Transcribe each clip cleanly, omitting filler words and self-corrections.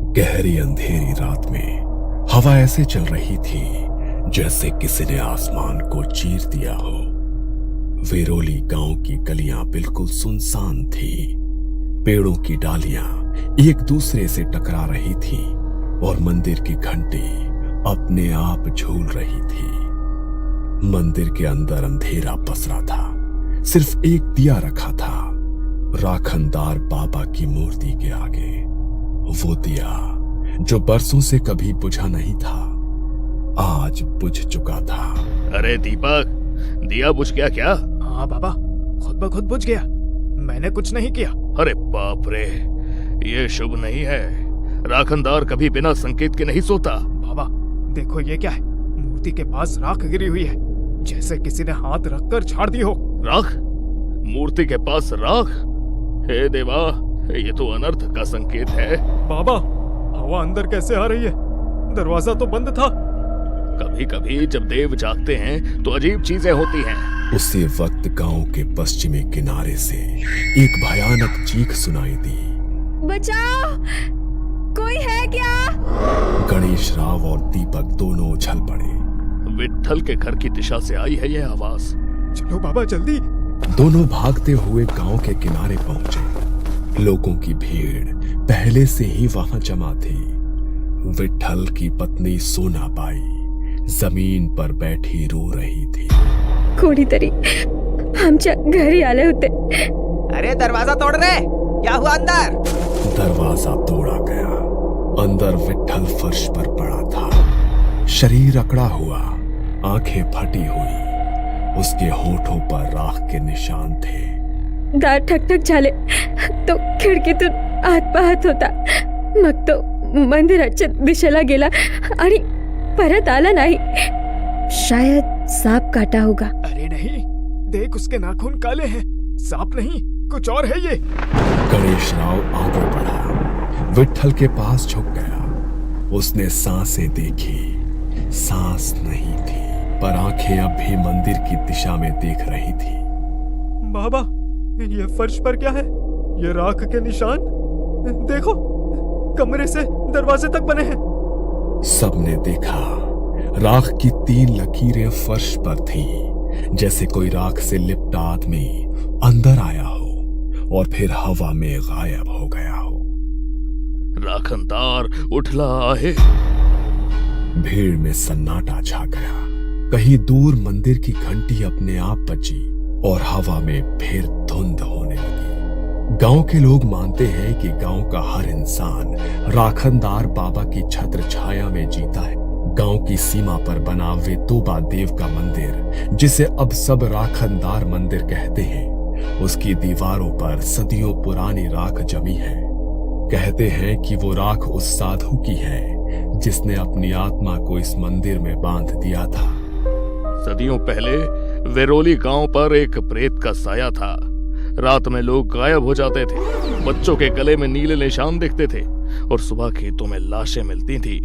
गहरी अंधेरी रात में हवा ऐसे चल रही थी जैसे किसी ने आसमान को चीर दिया हो। वेरोली गांव की गलियां बिल्कुल सुनसान थी। पेड़ों की डालियां एक दूसरे से टकरा रही थी और मंदिर की घंटी अपने आप झूल रही थी। मंदिर के अंदर अंधेरा पसरा था। सिर्फ एक दिया रखा था राखनदार बाबा की मूर्ति के आगे। वो दिया जो बरसों से कभी बुझा नहीं था, आज बुझ चुका था। अरे दीपक, दिया बुझ गया क्या? हाँ बाबा, खुद ब खुद बुझ गया। मैंने कुछ नहीं किया। अरे बाप रे, ये शुभ नहीं है। राखनदार कभी बिना संकेत के नहीं सोता। बाबा देखो, ये क्या है? मूर्ति के पास राख गिरी हुई है, जैसे किसी ने हाथ रखकर झाड़ दी हो। राख? मूर्ति के पास राख? हे देवा, ये तो अनर्थ का संकेत है। बाबा, हवा अंदर कैसे आ रही है? दरवाजा तो बंद था। कभी कभी जब देव जागते हैं तो अजीब चीजें होती हैं। उसी वक्त गांव के पश्चिमी किनारे से एक भयानक चीख सुनाई दी। बचाओ, कोई है क्या? गणेश राव और दीपक दोनों उछल पड़े। विट्ठल के घर की दिशा से आई है यह आवाज। चलो बाबा जल्दी। दोनों भागते हुए गांव के किनारे पहुंचे। लोगों की भीड़ पहले से ही वहां जमा थी। विट्ठल की पत्नी सोनाबाई जमीन पर बैठी रो रही थी। कोणीतरी आमच्या घरी आले होते। अरे दरवाजा तोड़ रहे, क्या हुआ अंदर? दरवाजा तोड़ा गया। अंदर विट्ठल फर्श पर पड़ा था, शरीर अकड़ा हुआ, आंखें फटी हुई। उसके होठों पर राख के निशान थे। दार ठकठक झाले तो खिडकीतून आत पाहत होता। मग तो मंदिराच्या दिशेला गेला आणि परत आला नाही। शायद सांप काटा होगा। अरे नहीं, देख उसके नाखून काले हैं। सांप नहीं, कुछ और है ये। गणेश राव आगे बढ़ा, विट्ठल के पास झुक गया। उसने सांसें देखी, सांस नहीं थी, पर आंखें अब भी मंदिर की दिशा में देख रही थी। बाबा, ये फर्श पर क्या है? ये राख के निशान देखो, कमरे से दरवाजे तक बने हैं। सबने देखा, राख की 3 लकीरें फर्श पर थीं, जैसे कोई राख से लिपटा आदमी अंदर आया हो और फिर हवा में गायब हो गया हो। राखनदार उठला आहे। भीड़ में सन्नाटा छा गया। कहीं दूर मंदिर की घंटी अपने आप बजी और हवा में फिर धुंध होने लगी। गांव के लोग मानते हैं कि गांव का हर इंसान राखनदार बाबा की छत्र छाया में जीता है। गांव की सीमा पर बना वेतोबा देव का मंदिर, जिसे अब सब राखनदार मंदिर कहते हैं, उसकी दीवारों पर सदियों पुरानी राख जमी है। कहते हैं कि वो राख उस साधु की है जिसने अपनी आत्मा को इस मंदिर में बांध दिया था। सदियों पहले वेरोली गांव पर एक प्रेत का साया था। रात में लोग गायब हो जाते थे, बच्चों के गले में नीले निशान दिखते थे और सुबह खेतों में लाशें मिलती थी।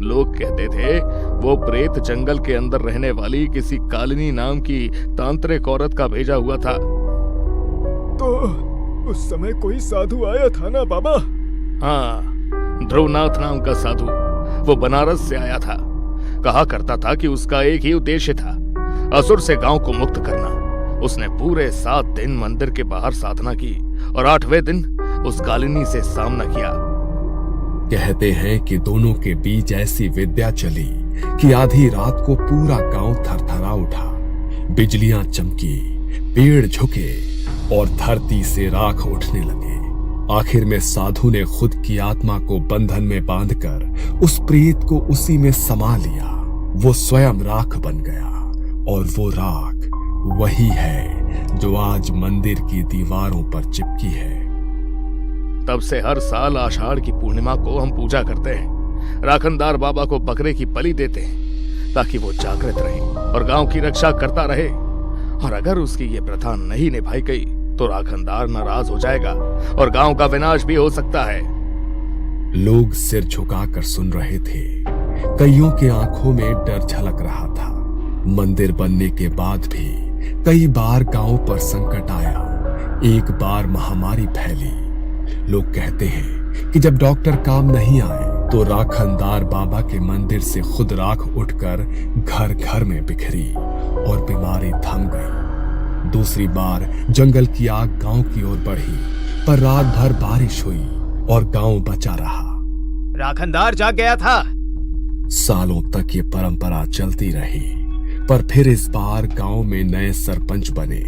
लोग कहते थे वो प्रेत जंगल के अंदर रहने वाली किसी कालिनी नाम की तांत्रिक औरत का भेजा हुआ था। तो उस समय कोई साधु आया था ना बाबा? हाँ, ध्रुवनाथ नाम का साधु। वो बनारस से आया था। कहा करता था कि उसका एक ही उद्देश्य था, असुर से गांव को मुक्त करना। उसने पूरे 7 दिन मंदिर के बाहर साधना की और 8वें दिन उस कालिनी से सामना किया। कहते हैं कि दोनों के बीच ऐसी विद्या चली कि आधी रात को पूरा गांव थरथरा उठा। बिजलियां चमकी, पेड़ झुके और धरती से राख उठने लगे। आखिर में साधु ने खुद की आत्मा को बंधन में बांधकर उस प्रेत को उसी में समा लिया। वो स्वयं राख बन गया और वो राख वही है जो आज मंदिर की दीवारों पर चिपकी है। तब से हर साल आषाढ़ की पूर्णिमा को हम पूजा करते हैं। राखनदार बाबा को बकरे की बलि देते हैं ताकि वो जागृत रहे और गांव की रक्षा करता रहे। और अगर उसकी ये प्रथा नहीं निभाई गई तो राखनदार नाराज हो जाएगा और गांव का विनाश भी हो सकता है। लोग सिर झुकाकर सुन रहे थे। कईयों के आंखों में डर झलक रहा था। मंदिर बनने के बाद भी कई बार गांव पर संकट आया। एक बार महामारी फैली। लोग कहते हैं कि जब डॉक्टर काम नहीं आए तो राखनदार बाबा के मंदिर से खुद राख उठकर घर घर में बिखरी और बीमारी थम गई। दूसरी बार जंगल की आग गांव की ओर बढ़ी, पर रात भर बारिश हुई और गांव बचा रहा। राखनदार जाग गया था। सालों तक ये परंपरा चलती रही, पर फिर इस बार गांव में नए सरपंच बने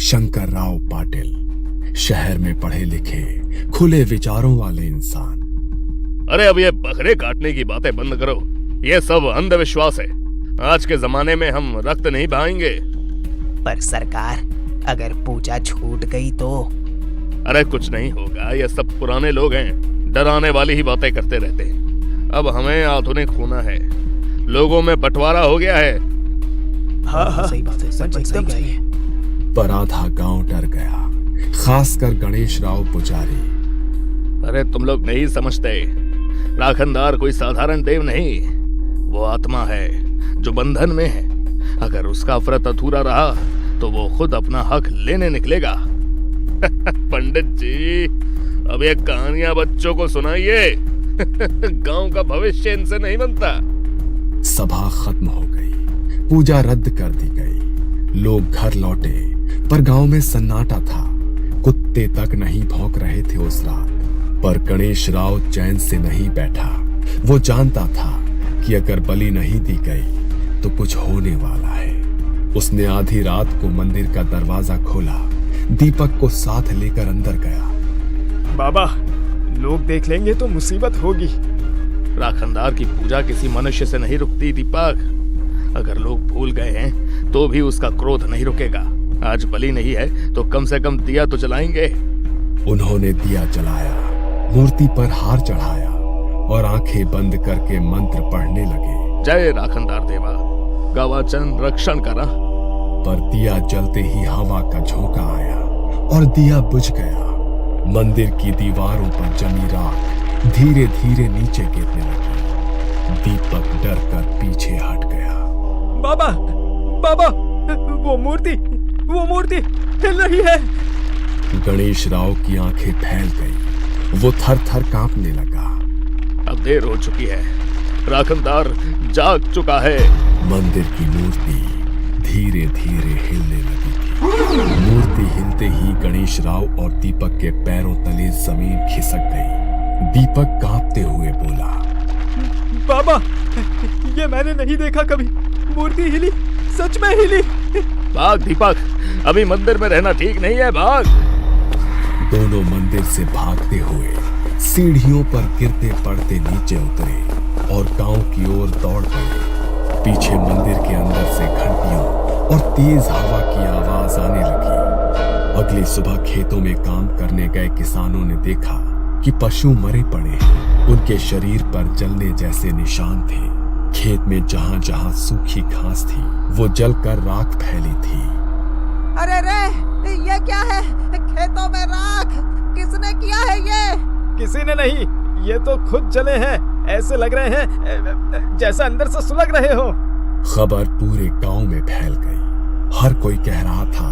शंकर राव पाटिल, शहर में पढ़े लिखे खुले विचारों वाले इंसान। अरे अब ये बकरे काटने की बातें बंद करो, ये सब अंधविश्वास है। आज के जमाने में हम रक्त नहीं बहाएंगे। पर सरकार, अगर पूजा छूट गई तो? अरे कुछ नहीं होगा, ये सब पुराने लोग हैं, डराने वाली ही बातें करते रहते हैं। अब हमें आधुनिक होना है, लोगों में बंटवारा हो गया है। हाँ, सही बात है, एकदम सही है। पर आधा गांव डर गया, खासकर गणेश राव पुजारी। अरे तुम लोग नहीं समझते, राखनदार कोई साधारण देव नहीं, वो आत्मा है जो बंधन में है। अगर उसका व्रत अधूरा रहा तो वो खुद अपना हक लेने निकलेगा। पंडित जी, अब ये कहानियां बच्चों को सुनाइए। गांव का भविष्य इनसे नहीं बनता। सभा खत्म हो गई, पूजा रद्द कर दी गई, लोग घर लौटे, पर गांव में सन्नाटा था। कुत्ते तक नहीं भौंक रहे थे उस रात। पर गणेश राव चैन से नहीं बैठा। वो जानता था कि अगर बलि नहीं दी गई तो कुछ होने वाला है। उसने आधी रात को मंदिर का दरवाजा खोला, दीपक को साथ लेकर अंदर गया। बाबा, लोग देख लेंगे तो मुसीबत होगी। राखनदार की पूजा किसी मनुष्य से नहीं रुकती दीपक। अगर लोग भूल गए हैं तो भी उसका क्रोध नहीं रुकेगा। आज बलि नहीं है तो कम से कम दिया तो जलाएंगे। उन्होंने दिया जलाया, मूर्ति पर हार चढ़ाया और आंखें बंद करके मंत्र पढ़ने लगे। जय राखनदार देवा, गवाचन रक्षण करा। पर दिया जलते ही हवा का झोंका आया और दिया बुझ गया। मंदिर की दीवारों पर जमी राख धीरे धीरे नीचे गिरने लगी। दीपक डर कर पीछे हट गया। बाबा, बाबा, वो मूर्ति हिल रही है। गणेश राव की आंखें फैल गई, वो थर थर कांपने लगा। अब देर हो चुकी है, राखनदार जाग चुका है। मंदिर की मूर्ति धीरे धीरे हिलने लगी थी। मूर्ति हिलते ही गणेश राव और दीपक के पैरों तले जमीन खिसक गई। दीपक कांपते हुए बोला, बाबा, ये मैंने नहीं देखा कभी। मूर्ति हिली, सच में हिली। भाग दीपक, अभी मंदिर में रहना ठीक नहीं है, भाग। दोनों मंदिर से भागते हुए सीढ़ियों पर गिरते पड़ते नीचे उतरे और गांव की ओर दौड़ पड़े। पीछे मंदिर के अंदर से घंटियों और तेज हवा की आवाज आने लगी। अगली सुबह खेतों में काम करने गए किसानों ने देखा कि पशु मरे पड़े हैं। उनके शरीर पर जलने जैसे निशान थे। खेत में जहां जहां सूखी घास थी वो जलकर राख फैली थी। अरे रे, ये क्या है? खेतों में राख किसने किया है? ये किसी ने नहीं, ये तो खुद जले हैं। ऐसे लग रहे हैं जैसा अंदर से सुलग रहे हो। खबर पूरे गांव में फैल गई। हर कोई कह रहा था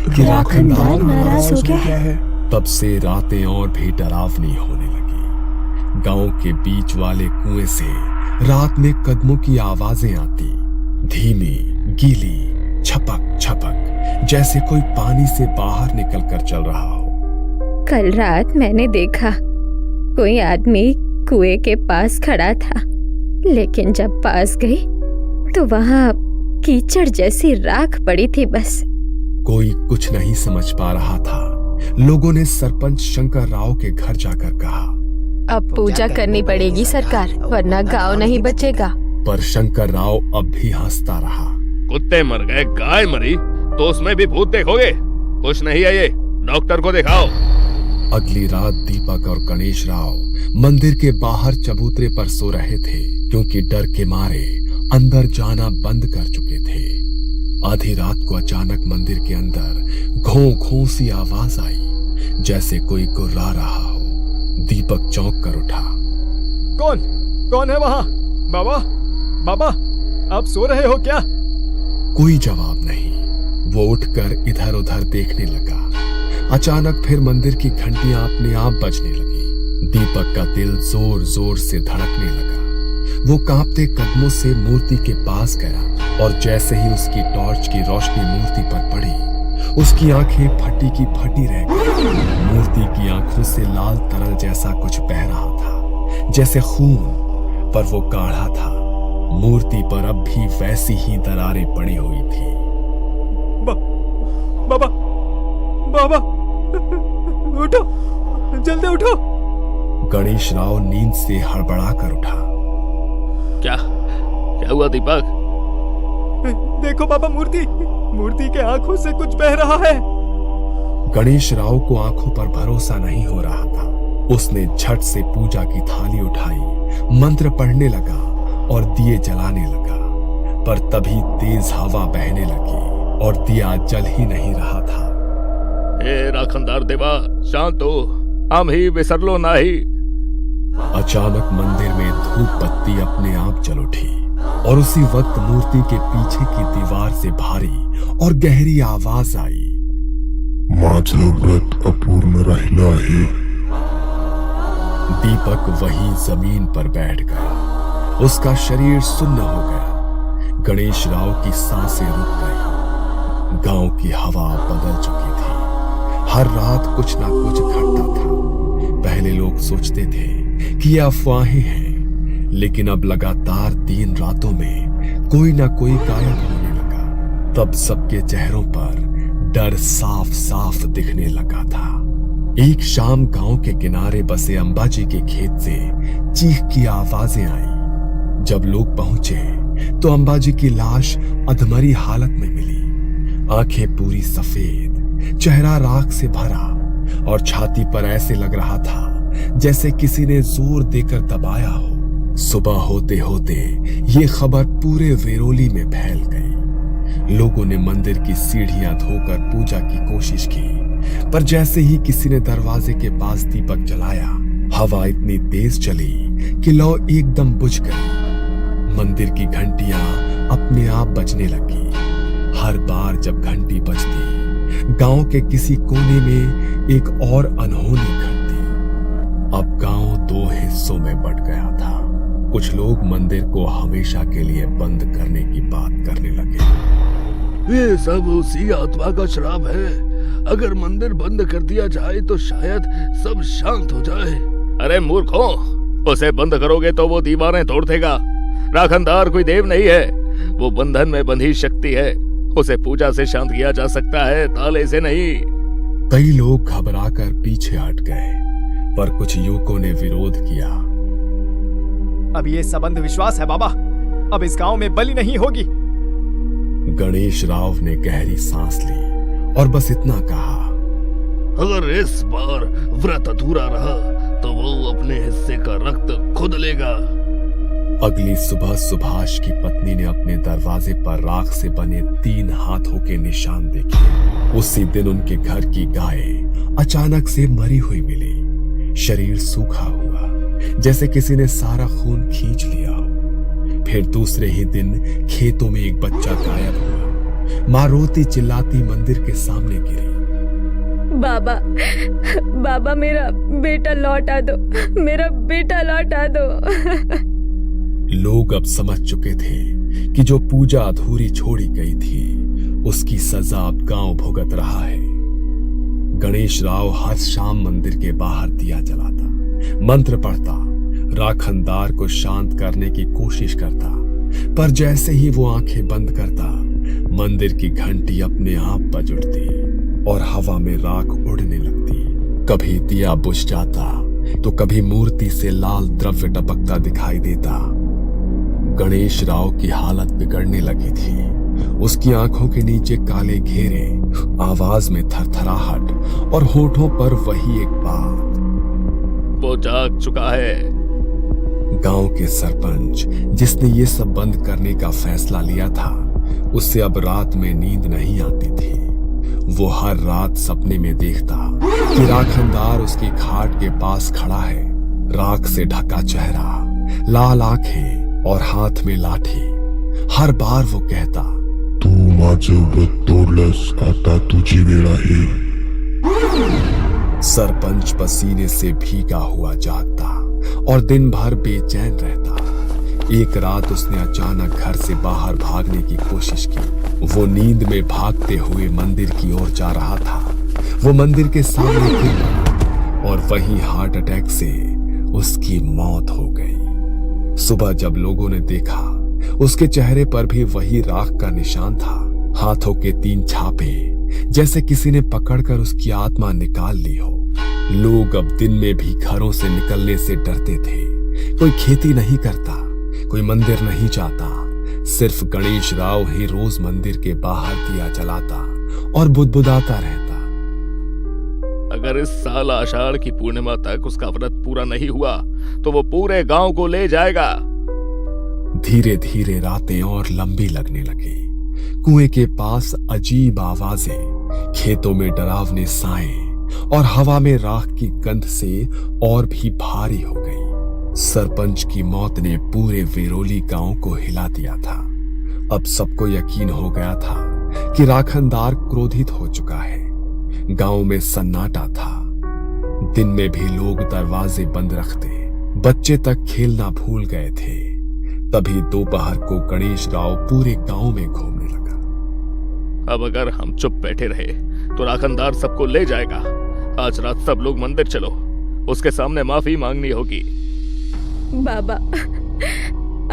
कि राखनदार नाराज हो गया है। तब से रातें और भी डरावनी होने लगी। गांव के बीच वाले कुएं से रात में कदमों की आवाजें आती, धीमी, गीली, छपक छपक, जैसे कोई पानी से बाहर निकल कर चल रहा हो। कल रात मैंने देखा कोई आदमी कुएं के पास खड़ा था, लेकिन जब पास गई तो वहां कीचड़ जैसी राख पड़ी थी। बस कोई कुछ नहीं समझ पा रहा था। लोगों ने सरपंच शंकर राव के घर जाकर कहा, अब पूजा करनी पड़ेगी सरकार, वरना गांव नहीं बचेगा। पर शंकर राव अब भी हंसता रहा। कुत्ते मर गए, गाय मरी तो उसमें भी भूत देखोगे? कुछ नहीं है ये, डॉक्टर को दिखाओ। अगली रात दीपक और गणेश राव मंदिर के बाहर चबूतरे पर सो रहे थे, क्योंकि डर के मारे अंदर जाना बंद कर चुके थे। आधी रात को अचानक मंदिर के अंदर घों घों सी आवाज आई, जैसे कोई गुर्रा रहा हो। दीपक चौंक कर उठा। कौन है वहां? बाबा, बाबा, आप सो रहे हो क्या? कोई जवाब नहीं। वो उठकर इधर उधर देखने लगा। अचानक फिर मंदिर की घंटियां अपने आप बजने लगी। दीपक दीपक का दिल जोर जोर से धड़कने लगा। वो कांपते कदमों से मूर्ति के पास गया और जैसे ही उसकी टॉर्च की रोशनी मूर्ति पर पड़ी, उसकी आंखें फटी की फटी रह गई। मूर्ति की आंखों से लाल तरल जैसा कुछ बह रहा था, जैसे खून, पर वो गाढ़ा था। मूर्ति पर अब भी वैसी ही दरारें पड़ी हुई थी। बाबा, बाबा, उठो, जल्दी उठो। गणेश राव नींद से हड़बड़ा कर उठा। क्या हुआ दीपक? देखो बाबा, मूर्ति के आंखों से कुछ बह रहा है। गणेश राव को आंखों पर भरोसा नहीं हो रहा था। उसने झट से पूजा की थाली उठाई, मंत्र पढ़ने लगा और दिए जलाने लगा। पर तभी तेज हवा बहने लगी और दिया जल ही नहीं रहा था। ए राखनदार देवा, शांत हो, हम ही विसरलो नाही। अचानक मंदिर में धूप बत्ती अपने आप जल उठी और उसी वक्त मूर्ति के पीछे की दीवार से भारी और गहरी आवाज आई, माझं व्रत अपूर्ण राहिलं आहे। दीपक वहीं जमीन पर बैठ गया। उसका शरीर सुन्न हो गया। गणेश राव की सांसें रुक गई। गांव की हवा बदल चुकी थी। हर रात कुछ ना कुछ घटता था। पहले लोग सोचते थे कि ये अफवाहें हैं, लेकिन अब लगातार 3 रातों में कोई ना कोई गायब होने लगा। तब सबके चेहरों पर डर साफ साफ दिखने लगा था। एक शाम गांव के किनारे बसे अंबाजी के खेत से चीख की आवाजें आई। जब लोग पहुंचे तो अंबाजी की लाश अधमरी हालत में मिली। आंखें पूरी सफेद, चेहरा राख से भरा और छाती पर ऐसे लग रहा था जैसे किसी ने जोर देकर दबाया हो। सुबह होते होते ये खबर पूरे वेरोली में फैल गई। लोगों ने मंदिर की सीढ़ियां धोकर पूजा की कोशिश की, पर जैसे ही किसी ने दरवाजे के पास दीपक जलाया, हवा इतनी तेज चली कि लौ एकदम बुझ गई। मंदिर की घंटियां अपने आप बजने लगी। हर बार जब घंटी बजती, गांव के किसी कोने में एक और अनहोनी घटती। अब गांव 2 हिस्सों में बंट गया था। कुछ लोग मंदिर को हमेशा के लिए बंद करने की बात करने लगे। ये सब उसी आत्मा का श्राप है। अगर मंदिर बंद कर दिया जाए तो शायद सब शांत हो जाए। अरे मूर्खों, उसे बंद करोगे तो वो दीवारें तोड़ देगा। राखनदार कोई देव नहीं है, वो बंधन में बंधी शक्ति है। उसे पूजा से शांत किया जा सकता है, ताले से नहीं। कई लोग घबराकर पीछे हट गए, पर कुछ युवकों ने विरोध किया। अब ये सब अंधविश्वास है बाबा। अब इस गांव में बलि नहीं होगी। गणेश राव ने गहरी सांस ली और बस इतना कहा, अगर इस बार व्रत अधूरा रहा तो वो अपने हिस्से का रक्त खुद लेगा। अगली सुबह सुभाष की पत्नी ने अपने दरवाजे पर राख से बने 3 हाथों के निशान देखे। उसी दिन उनके घर की गाय अचानक से मरी हुई मिली। शरीर सूखा हुआ, जैसे किसी ने सारा खून खींच लिया हो। फिर दूसरे ही दिन खेतों में एक बच्चा गायब हुआ। माँ रोती चिल्लाती मंदिर के सामने गिरी। बाबा, मेरा बेटा लौटा दो, मेरा बेटा लौटा दो। लोग अब समझ चुके थे कि जो पूजा अधूरी छोड़ी गई थी, उसकी सजा अब गांव भुगत रहा है। गणेश राव हर शाम मंदिर के बाहर दिया जलाता, मंत्र पढ़ता, राखनदार को शांत करने की कोशिश करता, पर जैसे ही वो आंखें बंद करता, मंदिर की घंटी अपने आप बज उठती और हवा में राख उड़ने लगती। कभी दिया बुझ जाता तो कभी मूर्ति से लाल द्रव्य टपकता दिखाई देता। गणेश राव की हालत बिगड़ने लगी थी। उसकी आंखों के नीचे काले घेरे, आवाज में थरथराहट और होठों पर वही एक बात, वो जाग चुका है। गांव के सरपंच, जिसने ये सब बंद करने का फैसला लिया था, उससे अब रात में नींद नहीं आती थी। वो हर रात सपने में देखता कि राखनदार उसकी खाट के पास खड़ा है, राख से ढका चेहरा, लाल आंखें और हाथ में लाठी। हर बार वो कहता, तू माझं व्रत तोडलंस, आता तुझी वेळ आहे। सरपंच पसीने से भीगा हुआ जागता और दिन भर बेचैन रहता। एक रात उसने अचानक घर से बाहर भागने की कोशिश की। वो नींद में भागते हुए मंदिर की ओर जा रहा था। वो मंदिर के सामने गिर पड़ा और वहीं हार्ट अटैक से उसकी मौत हो गई। सुबह जब लोगों ने देखा, उसके चेहरे पर भी वही राख का निशान था। हाथों के 3 छापे, जैसे किसी ने पकड़कर उसकी आत्मा निकाल ली हो। लोग अब दिन में भी घरों से निकलने से डरते थे। कोई खेती नहीं करता, कोई मंदिर नहीं जाता। सिर्फ गणेश राव ही रोज मंदिर के बाहर दिया जलाता और बुदबुदाता रहता। अगर इस साल आषाढ़ की पूर्णिमा तक उसका व्रत पूरा नहीं हुआ तो वो पूरे गांव को ले जाएगा। धीरे धीरे रातें और लंबी लगने लगी। कुएं के पास अजीब आवाजें, खेतों में डरावने साए और हवा में राख की गंध से और भी भारी हो गई। सरपंच की मौत ने पूरे वेरोली गांव को हिला दिया था। अब सबको यकीन हो गया था कि राखनदार क्रोधित हो चुका है। गांव में सन्नाटा था। दिन में भी लोग दरवाजे बंद रखते, बच्चे तक खेलना भूल गए थे। तभी दोपहर को गणेश राव पूरे गांव में घूमने लगा। अब अगर हम चुप बैठे रहे तो राखनदार सबको ले जाएगा। आज रात सब लोग मंदिर चलो, उसके सामने माफी मांगनी होगी। बाबा,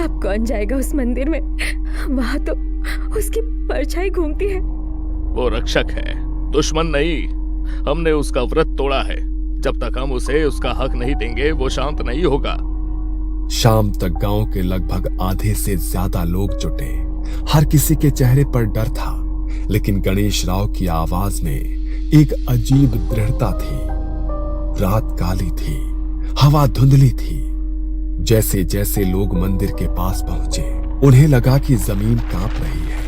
अब कौन जाएगा उस मंदिर में? वहां तो उसकी परछाई घूमती है। वो रक्षक है, दुश्मन नहीं। हमने उसका व्रत तोड़ा है। जब तक हम उसे उसका हक नहीं देंगे वो शांत नहीं होगा। शाम तक गांव के लगभग आधे से ज्यादा लोग जुटे। हर किसी के चेहरे पर डर था, लेकिन गणेश राव की आवाज में एक अजीब दृढ़ता थी। रात काली थी, हवा धुंधली थी। जैसे जैसे लोग मंदिर के पास पहुंचे, उन्हें लगा कि जमीन कांप रही है।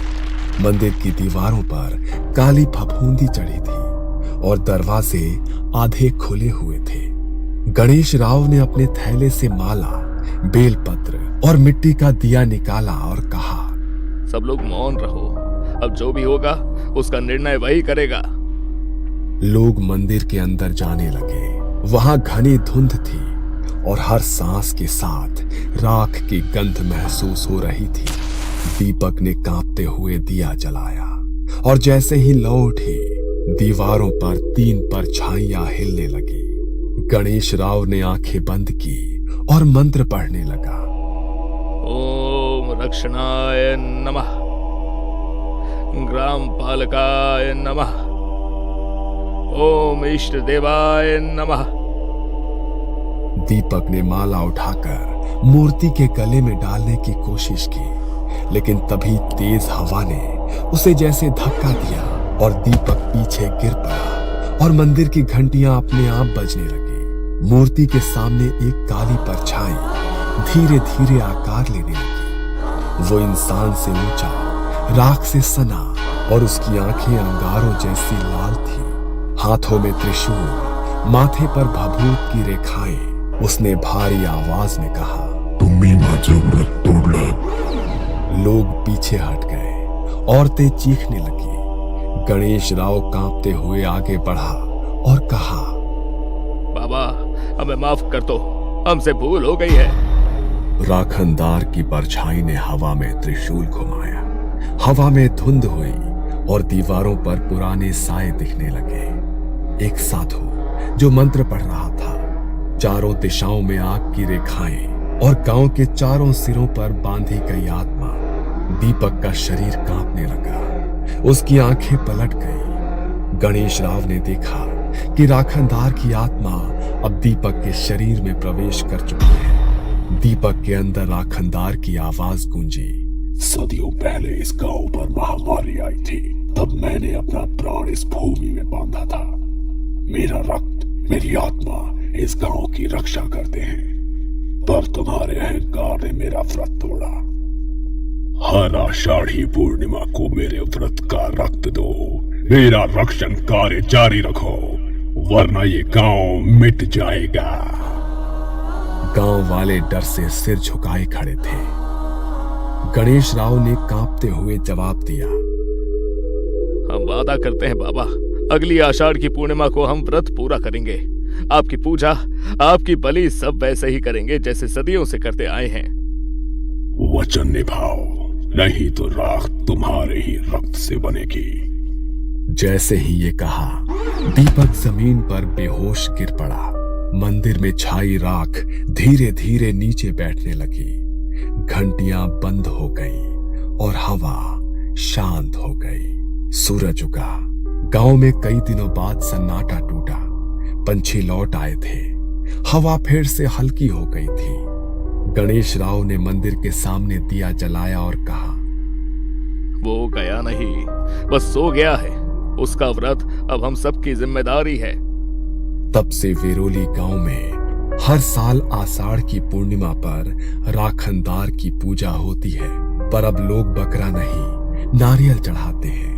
मंदिर की दीवारों पर काली फफूंदी चढ़ी थी और दरवाजे आधे खुले हुए थे। गणेश राव ने अपने थैले से माला, बेलपत्र और मिट्टी का दिया निकाला और कहा, सब लोग मौन रहो। अब जो भी होगा उसका निर्णय वही करेगा। लोग मंदिर के अंदर जाने लगे। वहां घनी धुंध थी और हर सांस के साथ राख की गंध महसूस हो रही थी। दीपक ने कांपते हुए दिया जलाया और जैसे ही लौ उठी, दीवारों पर 3 परछाइयां हिलने लगी। गणेश राव ने आंखें बंद की और मंत्र पढ़ने लगा। ओम रक्षणाय नमः, ग्राम पालकाय नमः, ओम इष्ट देवाय नमः। दीपक ने माला उठाकर मूर्ति के गले में डालने की कोशिश की, लेकिन तभी तेज हवा ने उसे जैसे धक्का दिया और दीपक पीछे गिर पड़ा और मंदिर की घंटियां अपने आप बजने लगी। मूर्ति के सामने एक काली परछाई धीरे धीरे आकार लेने लगी। वो इंसान से ऊंचा, राख से सना और उसकी आंखें अंगारों जैसी लाल थी। हाथों में त्रिशूल, माथे पर भभूत की रेखाएं। उसने भारी आवाज में कहा, तुम्ही माझं व्रत तोडलं। लोग पीछे हट गए। औरतें चीखने लगी। गणेश राव कांपते हुए आगे बढ़ा और कहा, बाबा हमें माफ कर दो, हमसे भूल हो गई है। राखनदार की परछाई ने हवा में त्रिशूल घुमाया। हवा में धुंध हुई और दीवारों पर पुराने साए दिखने लगे। एक साधु जो मंत्र पढ़ रहा था। चारों दिशाओं में आग की रेखाएं और गांव के चारों सिरों पर बांधी गई आत्मा। दीपक का शरीर कांपने लगा। उसकी आंखें पलट गई। गणेश राव ने देखा कि राखनदार की आत्मा अब दीपक के शरीर में प्रवेश कर चुकी है। दीपक के अंदर राखनदार की आवाज गूंजी, सदियों पहले इस गांव पर महामारी आई थी। तब मैंने अपना प्राण इस भूमि में बांधा था। मेरा रक्त, मेरी आत्मा इस गांव की रक्षा करते हैं, पर तुम्हारे अहंकार ने मेरा व्रत तोड़ा। हर आषाढ़ी पूर्णिमा को मेरे व्रत का रक्त दो। मेरा रक्षण कार्य जारी रखो, वरना ये गांव मिट जाएगा। गांव वाले डर से सिर झुकाए खड़े थे। गणेश राव ने कांपते हुए जवाब दिया, हम वादा करते हैं बाबा, अगली आषाढ़ की पूर्णिमा को हम व्रत पूरा करेंगे। आपकी पूजा, आपकी बलि सब वैसे ही करेंगे जैसे सदियों से करते आए हैं। वचन निभाओ, नहीं तो राख तुम्हारे ही रक्त से बनेगी। जैसे ही ये कहा, दीपक जमीन पर बेहोश गिर पड़ा। मंदिर में छाई राख धीरे धीरे नीचे बैठने लगी। घंटियां बंद हो गईं और हवा शांत हो गई। सूरज उगा। गांव में कई दिनों बाद सन्नाटा टूटा। पंछी लौट आए थे। हवा फिर से हल्की हो गई थी। गणेश राव ने मंदिर के सामने दिया जलाया और कहा, वो गया नहीं, बस सो गया है। उसका व्रत अब हम सबकी जिम्मेदारी है। तब से वेरोली गांव में हर साल आषाढ़ की पूर्णिमा पर राखनदार की पूजा होती है। पर अब लोग बकरा नहीं, नारियल चढ़ाते हैं।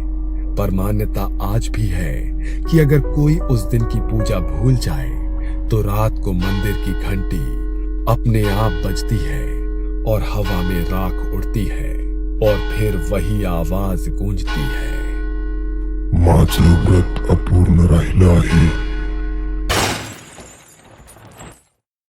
पर मान्यता आज भी है कि अगर कोई उस दिन की पूजा भूल जाए तो रात को मंदिर की घंटी अपने आप बजती है और हवा में राख उड़ती है और फिर वही आवाज गूंजती है, माझं व्रत अपूर्ण राहिलं आहे।